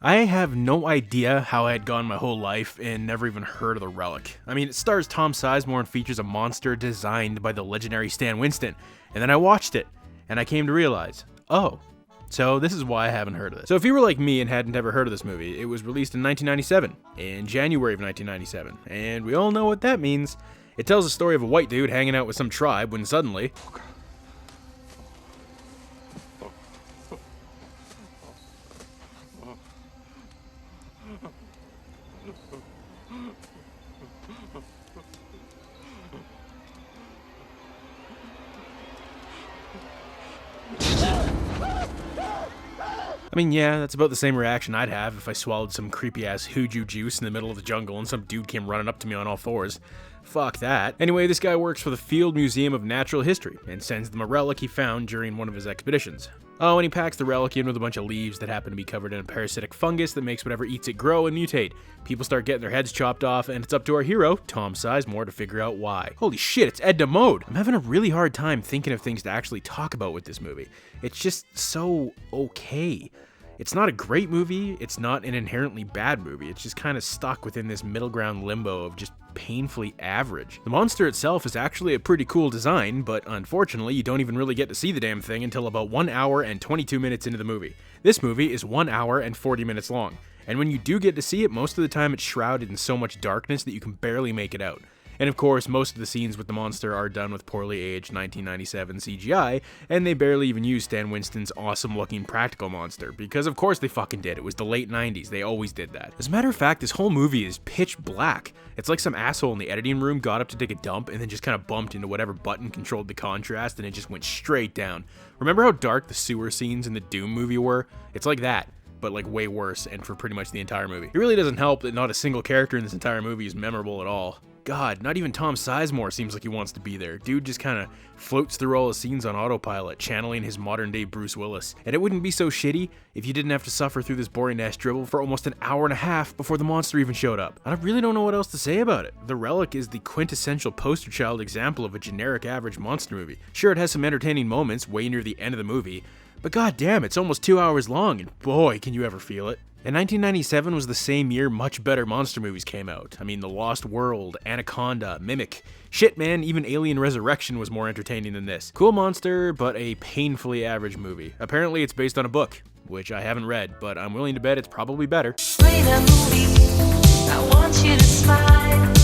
I have no idea how I had gone my whole life and never even heard of the Relic. I mean, it stars Tom Sizemore and features a monster designed by the legendary Stan Winston. And then I watched it, and I came to realize, oh, so this is why I haven't heard of it. So if you were like me and hadn't ever heard of this movie, it was released in 1997, in January of 1997. And we all know what that means. It tells the story of a white dude hanging out with some tribe when suddenly... I mean, yeah, that's about the same reaction I'd have if I swallowed some creepy-ass hooju juice in the middle of the jungle and some dude came running up to me on all fours. Fuck that. Anyway, this guy works for the Field Museum of Natural History and sends them a relic he found during one of his expeditions. Oh, and he packs the relic in with a bunch of leaves that happen to be covered in a parasitic fungus that makes whatever eats it grow and mutate. People start getting their heads chopped off, and it's up to our hero, Tom Sizemore, to figure out why. Holy shit, it's Edna Mode! I'm having a really hard time thinking of things to actually talk about with this movie. It's just so okay. It's not a great movie, it's not an inherently bad movie, it's just kind of stuck within this middle ground limbo of just painfully average. The monster itself is actually a pretty cool design, but unfortunately you don't even really get to see the damn thing until about 1 hour and 22 minutes into the movie. This movie is 1 hour and 40 minutes long, and when you do get to see it, most of the time it's shrouded in so much darkness that you can barely make it out. And of course, most of the scenes with the monster are done with poorly aged 1997 CGI, and they barely even use Stan Winston's awesome looking practical monster, because of course they fucking did. It was the late 90s, they always did that. As a matter of fact, this whole movie is pitch black. It's like some asshole in the editing room got up to take a dump and then just kind of bumped into whatever button controlled the contrast and it just went straight down. Remember how dark the sewer scenes in the Doom movie were? It's like that, but like way worse, and for pretty much the entire movie. It really doesn't help that not a single character in this entire movie is memorable at all. God, not even Tom Sizemore seems like he wants to be there. Dude just kind of floats through all the scenes on autopilot, channeling his modern day Bruce Willis. And it wouldn't be so shitty if you didn't have to suffer through this boring ass dribble for almost an hour and a half before the monster even showed up. I really don't know what else to say about it. The Relic is the quintessential poster child example of a generic average monster movie. Sure, it has some entertaining moments way near the end of the movie, but god damn, it's almost 2 hours long, and boy, can you ever feel it. And 1997 was the same year much better monster movies came out. I mean, The Lost World, Anaconda, Mimic. Shit, man, even Alien Resurrection was more entertaining than this. Cool monster, but a painfully average movie. Apparently it's based on a book, which I haven't read, but I'm willing to bet it's probably better. Play the movie. I want you to smile.